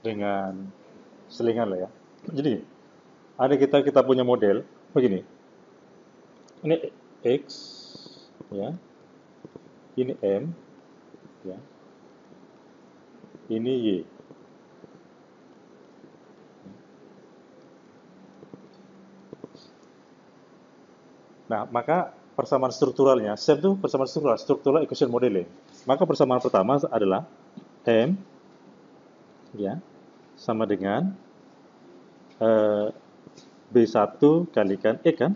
dengan selingan lah ya. Jadi ada kita punya model begini. Ini X ya, ini M ya, ini Y. Nah, maka persamaan strukturalnya, SEM itu persamaan struktural, struktural equation modeling. Maka persamaan pertama adalah M ya sama dengan B1 kalikan E kan.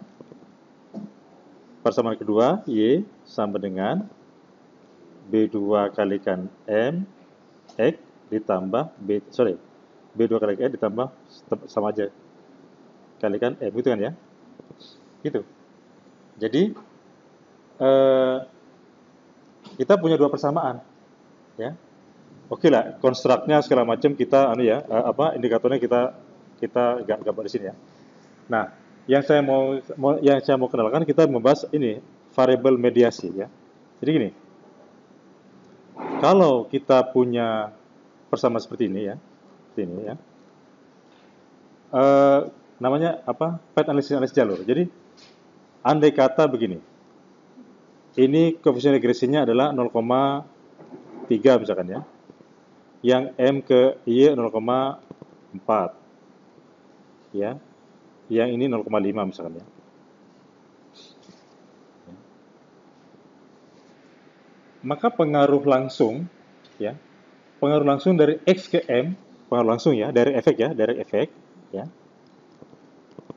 Persamaan kedua Y sama dengan B2 kalikan M X ditambah B2 kalikan E ditambah sama aja kalikan M gitu kan ya. Gitu. Jadi kita punya dua persamaan ya. Oke lah, konstruknya segala macam kita indikatornya kita gambar di sini ya. Nah, yang saya mau kenalkan, kita membahas ini variabel mediasi ya. Jadi gini, kalau kita punya persamaan seperti ini ya, namanya apa? Path analisis jalur. Jadi andai kata begini, ini koefisien regresinya adalah 0,3 misalkan ya, yang M ke Y 0,4 ya, yang ini 0,5 misalkan ya. Maka pengaruh langsung ya, pengaruh langsung dari X ke M, pengaruh langsung ya, dari efek ya, ya.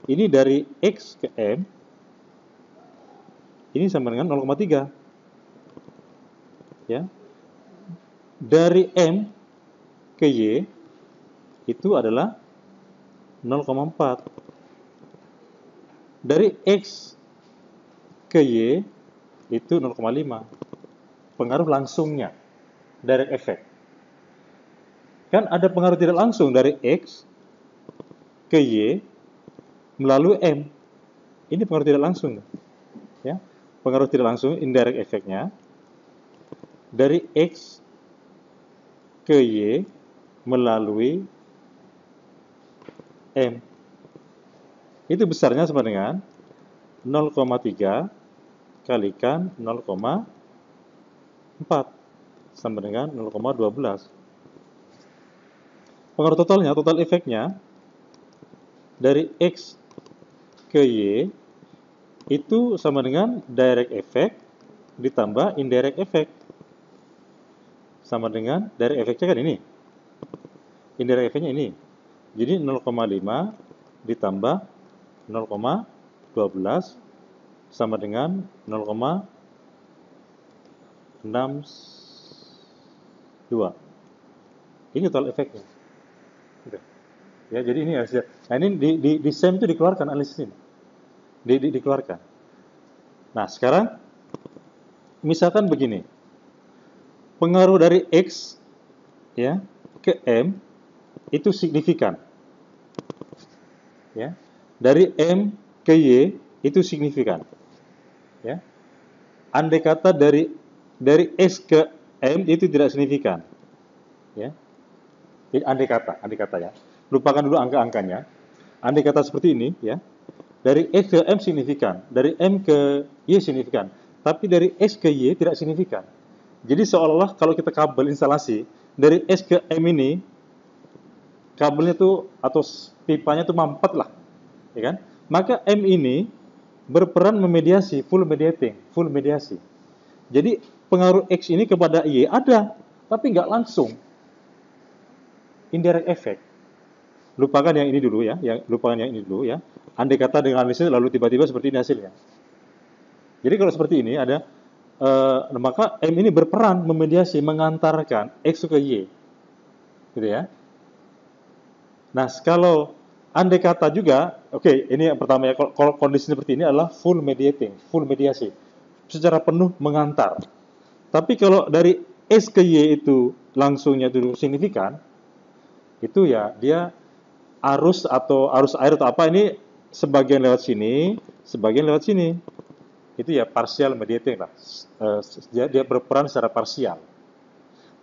Ini dari X ke M, ini sama dengan 0,3 ya. Dari M ke Y itu adalah 0,4. Dari X ke Y itu 0,5. Pengaruh langsungnya, direct effect. Kan ada pengaruh tidak langsung dari X ke Y melalui M. Ini pengaruh tidak langsung. Ya. Pengaruh tidak langsung, indirect effect-nya, dari X ke Y melalui M. Itu besarnya sama dengan 0,3 kalikan 0,4 sama dengan 0,12. Pengaruh totalnya, total efeknya dari X ke Y itu sama dengan direct effect ditambah indirect effect. Sama dengan direct effect-nya kan ini. Indirect effect-nya ini. Jadi 0,5 ditambah 0,12 sama dengan 0,62. Ini total efeknya. Ya, jadi ini hasil. Nah, ini di SEM itu dikeluarkan analisis ini. Dikeluarkan. Nah, sekarang misalkan begini. Pengaruh dari X ya ke M itu signifikan. Ya. Dari M ke Y itu signifikan. Ya. Andai kata dari X ke M itu tidak signifikan. Ya. Andai kata ya. Lupakan dulu angka-angkanya. Andai kata seperti ini ya. Dari X ke M signifikan, dari M ke Y signifikan, tapi dari X ke Y tidak signifikan. Jadi seolah-olah kalau kita kabel instalasi dari S ke M ini, kabelnya tuh atau pipanya tuh mampet lah, ya kan? Maka M ini berperan memediasi, full mediasi. Jadi pengaruh X ini kepada Y ada, tapi nggak langsung. Indirect effect. Lupakan yang ini dulu ya, ya. Andai kata dengan analisis lalu tiba-tiba seperti ini hasilnya. Jadi kalau seperti ini ada, maka M ini berperan memediasi, mengantarkan X ke Y, gitu ya. Nah, kalau andai kata juga, oke, ini yang pertama ya, kalau kondisi seperti ini adalah full mediasi, secara penuh mengantar. Tapi kalau dari S ke Y itu langsungnya itu signifikan, itu ya dia arus air atau apa ini sebagian lewat sini, sebagian lewat sini. Itu ya partial mediating lah. Dia berperan secara parsial.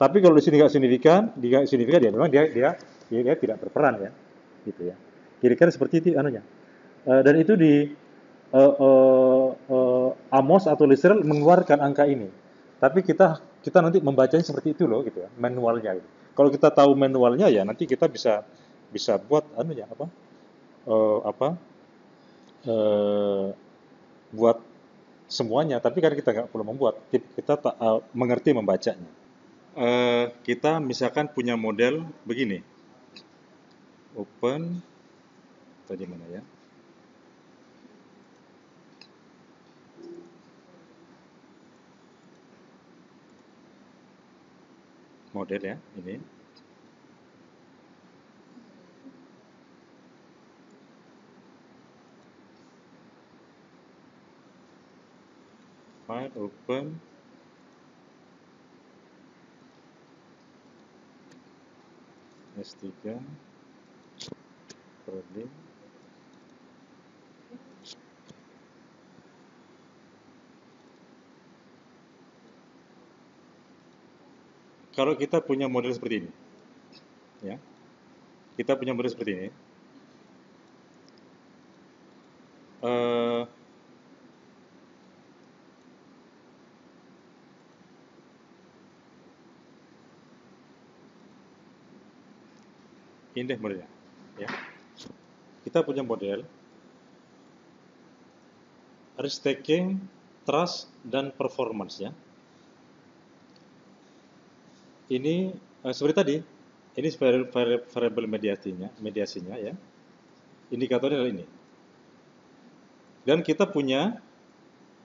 Tapi kalau di sini nggak signifikan, ya memang dia dia tidak berperan ya, gitu ya. Kira-kira seperti itu anunya. Dan itu di Amos atau Literal mengeluarkan angka ini. Tapi kita nanti membacanya seperti itu loh gitu ya, manualnya gitu. Kalau kita tahu manualnya ya nanti kita bisa bisa buat anunya apa? Apa? Buat semuanya, tapi kan kita nggak perlu membuat, kita mengerti membacanya. Kita misalkan punya model begini, open, tadi mana ya? Model ya, ini. File, open, S3, problem. Kalau kita punya model seperti ini, ya, kita punya model seperti ini, eh, ini deh modelnya, ya. Kita punya model risk taking, trust, dan performance ya. Ini seperti tadi, ini variable mediasinya ya. Indikatornya adalah ini. Dan kita punya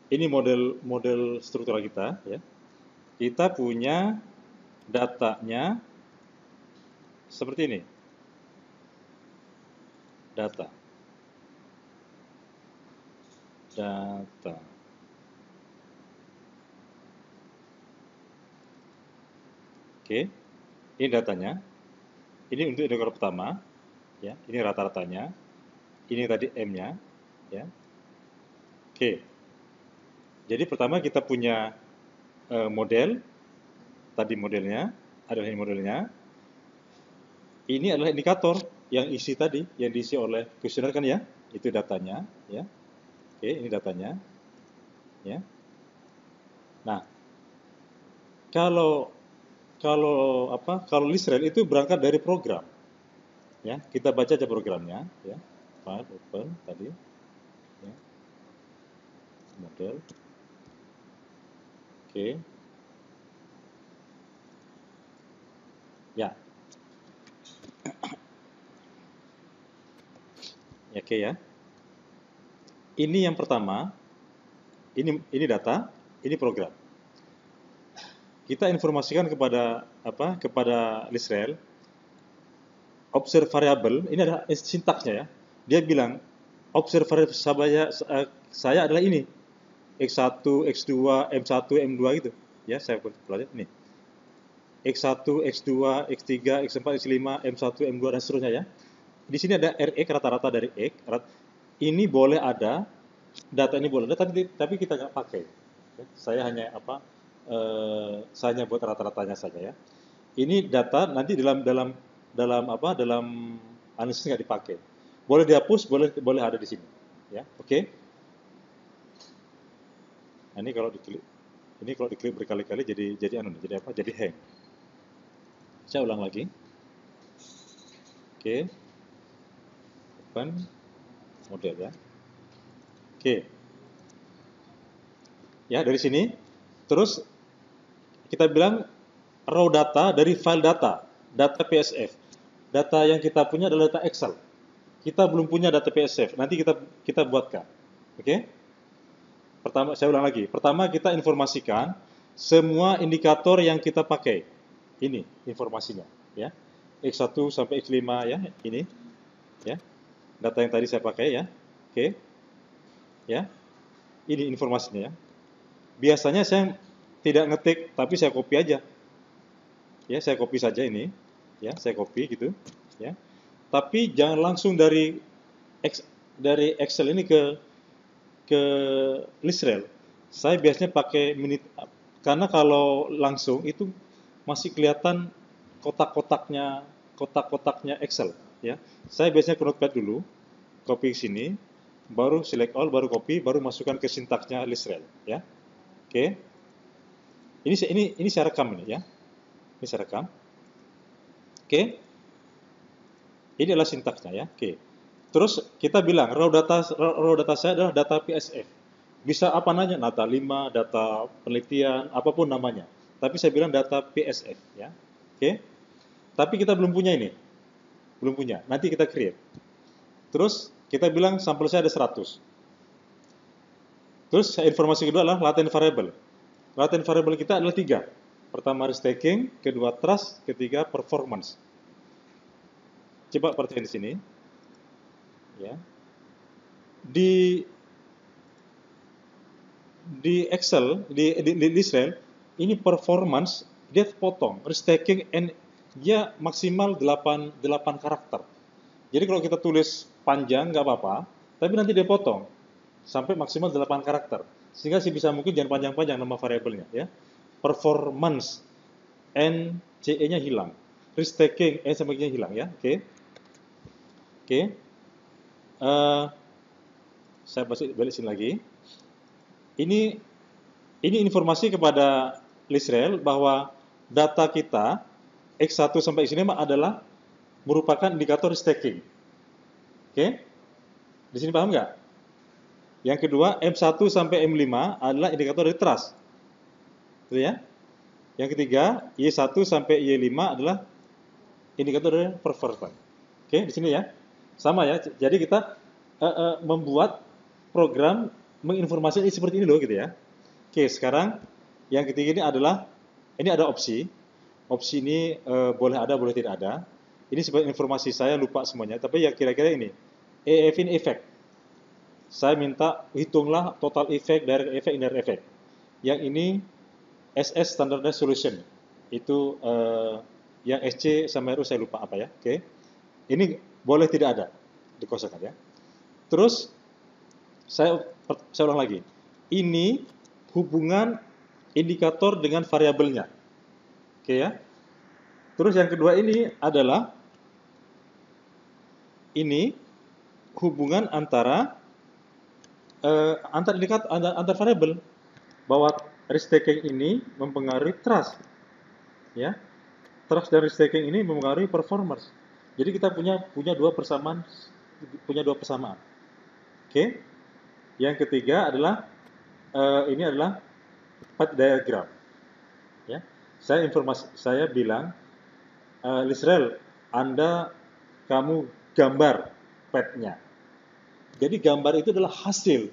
ini model struktural kita ya. Kita punya datanya seperti ini. Data. Oke. Ini datanya. Ini untuk indikator pertama ya. Ini rata-ratanya. Ini tadi M-nya ya. Oke. Jadi pertama kita punya model. Tadi modelnya, adalah ini modelnya. Ini adalah indikator yang isi tadi, yang diisi oleh kuesioner kan ya. Itu datanya ya. Oke, ini datanya. Ya. Nah, kalau Listral itu berangkat dari program. Ya, kita baca aja programnya ya. File open tadi. Ya. Model. Oke. Ya. Ya, oke ya. Ini yang pertama. Ini data, ini program. Kita informasikan kepada kepada Listral observe variable, ini ada sintaksnya ya. Dia bilang observe variable saya adalah ini. X1, X2, M1, M2 gitu. Ya, saya pelajari ini. X1, X2, X3, X4, X5, M1, M2 dan seterusnya ya. Di sini ada RX rata-rata dari X. Ini boleh ada, data ini boleh ada, tapi kita nggak pakai. Saya hanya saya hanya buat rata-ratanya saja ya. Ini data nanti dalam analisis nggak dipakai. Boleh dihapus, boleh ada di sini. Ya, oke. Nah, ini kalau diklik berkali-kali jadi hang. Saya ulang lagi. Oke. Open model ya. Oke. Ya, dari sini terus kita bilang raw data dari file data PSF. Data yang kita punya adalah data Excel. Kita belum punya data PSF. Nanti kita buatkan. Oke? Pertama, saya ulang lagi. Pertama kita informasikan semua indikator yang kita pakai. Ini informasinya, ya. X1 sampai X5 ya, ini. Ya. Data yang tadi saya pakai ya. Oke. Ya. Ini informasinya ya. Biasanya saya tidak ngetik, tapi saya copy aja. Ya, saya copy saja ini. Ya, saya copy gitu, ya. Tapi jangan langsung dari Excel ini ke Listral. Saya biasanya pakai karena kalau langsung itu masih kelihatan kotak-kotaknya kotak-kotaknya Excel, ya. Saya biasanya ke Notepad dulu, copy sini, baru select all, baru copy, baru masukkan ke sintaksnya list rel, ya. Oke. Ini saya rekam ini, ya. Ini saya rekam. Oke. Ini adalah sintaksnya, ya. Oke. Terus kita bilang raw data saya adalah data PSF. Bisa apa namanya? Data 5, data penelitian, apapun namanya. Tapi saya bilang data PSF, ya. Oke. Tapi kita belum punya ini. Belum punya. Nanti kita create. Terus kita bilang sampel saya ada 100. Terus informasi kedua adalah latent variable. Latent variable kita adalah 3. Pertama restaking, kedua trust, ketiga performance. Coba perhatikan di sini. Ya. Di Excel, di list-rel, ini performance dia potong, restaking dia maksimal 8 karakter. Jadi kalau kita tulis panjang nggak apa-apa, tapi nanti dia potong sampai maksimal 8 karakter. Sehingga sih bisa mungkin jangan panjang-panjang nama variabelnya, ya. Performance N CE-nya hilang. Restaking N sampai nya hilang, ya. Oke. Oke. Saya balik sini lagi. Ini informasi kepada list-rel bahwa data kita X1 sampai X5 adalah merupakan indikator restaking. Oke? Di sini paham nggak? Yang kedua, M1 sampai M5 adalah indikator dari trust. Gitu ya? Yang ketiga, Y1 sampai Y5 adalah indikator dari performance. Oke, di sini ya. Sama ya. Jadi kita membuat program menginformasikan seperti ini loh gitu ya. Oke, sekarang yang ketiga ini ada opsi. Opsi ini boleh ada, boleh tidak ada. Ini sebagai informasi saya lupa semuanya, tapi ya kira-kira ini. EF ini effect. Saya minta hitunglah total effect, direct effect, indirect effect. Yang ini SS standardized solution. Itu yang SC sama RU saya lupa apa ya. Oke. Ini boleh tidak ada dikosongkan ya. Terus saya ulang lagi. Ini hubungan indikator dengan variabelnya. Oke ya. Terus yang kedua ini adalah ini hubungan antara antar variabel, bahwa restaking ini mempengaruhi trust. Ya. Trust dan restaking ini mempengaruhi performance. Jadi kita punya dua persamaan. Oke. Yang ketiga adalah ini adalah path diagram. Ya. Saya bilang list-rel, kamu gambar path-nya. Jadi gambar itu adalah hasil.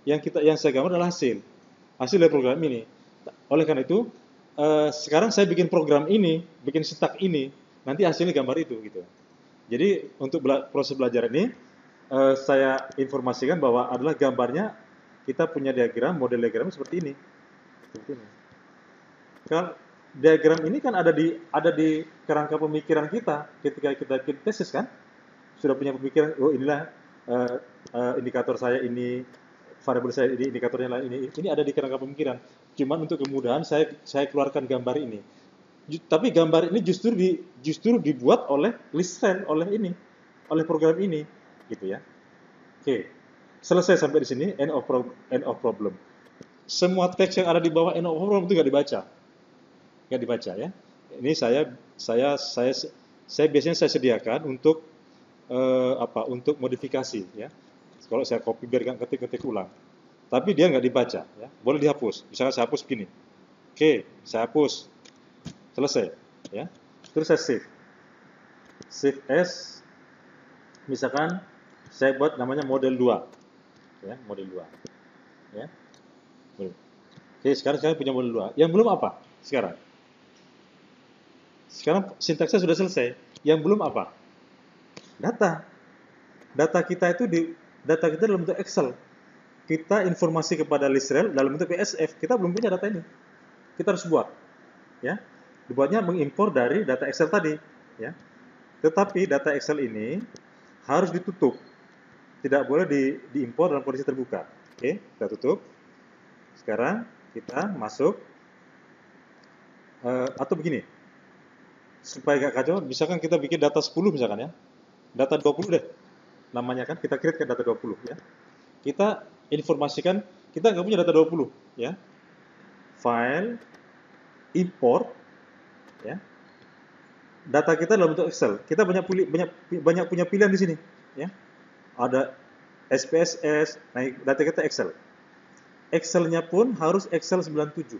Yang saya gambar adalah hasil dari program ini. Oleh karena itu, sekarang saya bikin program ini, bikin stak ini, nanti hasilnya gambar itu gitu. Jadi untuk proses belajar ini saya informasikan bahwa adalah gambarnya kita punya diagram, model diagram seperti ini. Kan diagram ini kan ada di kerangka pemikiran kita ketika kita bikin tesis kan, sudah punya pemikiran. Oh inilah indikator saya ini, variabel saya ini, indikatornya lain ini ada di kerangka pemikiran. Cuman untuk kemudahan saya keluarkan gambar ini. Tapi gambar ini justru dibuat oleh list-rel, oleh program ini, gitu ya. Oke, selesai sampai di sini. End of problem. Semua teks yang ada di bawah end of problem itu nggak dibaca ya. Ini saya biasanya saya sediakan untuk untuk modifikasi ya. Kalau saya copy biar nggak ketik ulang. Tapi dia nggak dibaca ya. Boleh dihapus. Misalnya saya hapus begini. Oke, saya hapus. Selesai ya. Terus saya save. Save as, misalkan saya buat namanya model 2. Ya, model 2. Ya. Oke, sekarang punya model 2. Yang belum apa? Sekarang sintaksnya sudah selesai. Yang belum apa? Data. Data kita dalam bentuk Excel. Kita informasi kepada list-rel dalam bentuk PSF. Kita belum punya data ini. Kita harus buat. Ya. Dibuatnya mengimpor dari data Excel tadi, ya. Tetapi data Excel ini harus ditutup. Tidak boleh diimpor dalam kondisi terbuka. Oke, kita tutup. Sekarang kita masuk atau begini. supaya gak kacau, misalkan kita bikin data 10 misalkan ya, data 20 deh, namanya kan, kita create ke data 20 ya. Kita informasikan, kita nggak punya data 20 ya, file, import, ya, data kita dalam bentuk Excel. Kita banyak punya pilihan di sini, ya. Ada SPSS, nah data kita Excel. Excelnya pun harus Excel 97.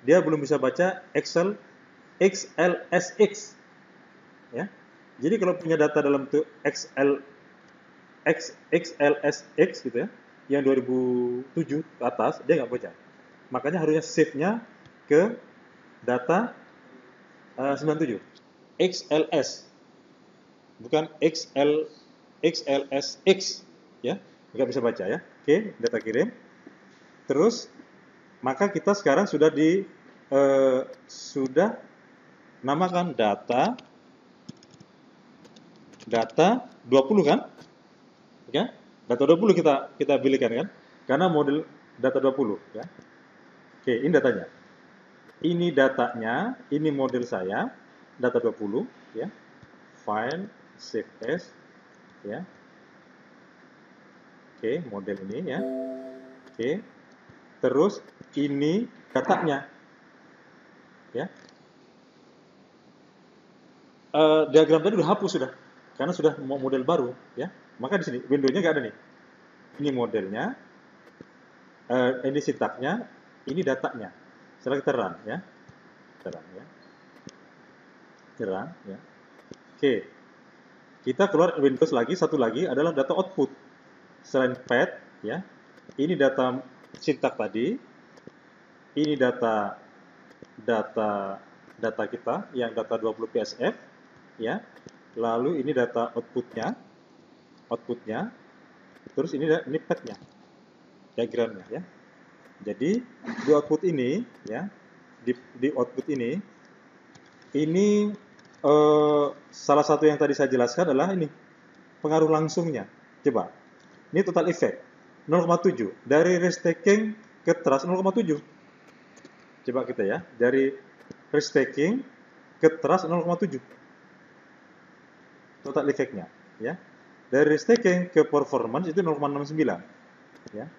Dia belum bisa baca Excel XLSX, ya. Jadi kalau punya data dalam bentuk XLSX gitu ya, yang 2007 ke atas, dia nggak baca. Makanya harusnya save-nya ke data 97. XLS, bukan XLSX, ya, nggak bisa baca ya. Oke, data kirim. Terus, maka kita sekarang sudah namakan data 20 kan? Ya, data 20 kita pilihkan kan? Karena model data 20 ya. Oke, ini datanya. Ini datanya, ini model saya, data 20 ya. File, save as ya. Oke, model ini ya. Oke. Terus ini datanya. Ya. Diagram tadi udah hapus sudah. Karena sudah model baru ya. Maka di sini window-nya nggak ada nih. Ini modelnya, ini sintaknya, ini datanya. Setelah kita run ya. Kita run ya. Run ya. Oke. Kita keluar Windows lagi, satu lagi adalah data output. Selain pad ya. Ini data sintak tadi. Ini data kita yang data 20 PSF ya. Lalu ini data outputnya. Terus ini padnya. Diagramnya ya. Jadi di output ini ya, di output ini salah satu yang tadi saya jelaskan adalah ini pengaruh langsungnya. Coba, ini total effect 0,7 dari restaking ke trust 0,7. Coba kita ya, dari restaking ke trust 0,7 total effect-nya ya. Dari restaking ke performance itu 0,69 ya.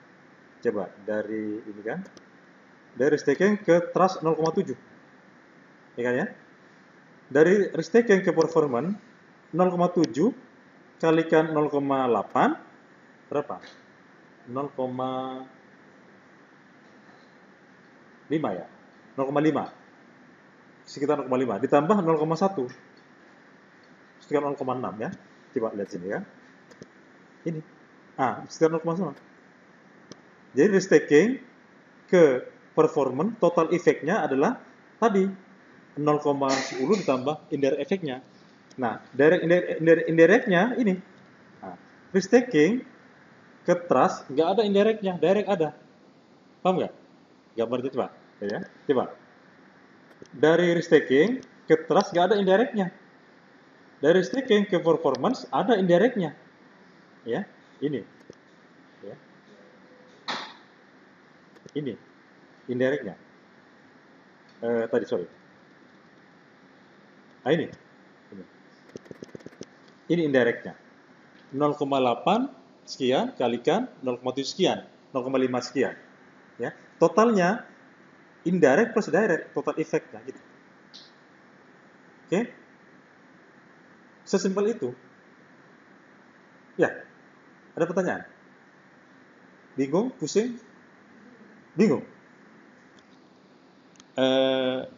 Coba dari ini kan, dari restaking ke trust 0,7 ya kan ya. Dari restaking ke performance 0,7 kalikan 0,8 berapa? 0,5 ya, 0,5 sekitar 0,5 ditambah 0,1 sekitar 0,6 ya. Coba lihat sini kan, ini sekitar 0,1. Jadi restaking ke performance total efeknya adalah tadi 0,10 ditambah indirect efeknya. Nah, indirectnya ini. Nah, restaking ke trust nggak ada indirectnya, direct ada. Paham nggak? Gambarnya coba, ya. Coba. Dari restaking ke trust nggak ada indirectnya. Dari restaking ke performance ada indirectnya. Ya, ini. Ya. Ini indirectnya. Sorry. Ini. Ini indirectnya. 0,8 sekian kalikan 0,7 sekian, 0,5 sekian. Ya. Totalnya indirect plus direct, total efeknya gitu. Oke? Sesimpel itu. Ya. Ada pertanyaan? Bingung? Pusing? Bingung?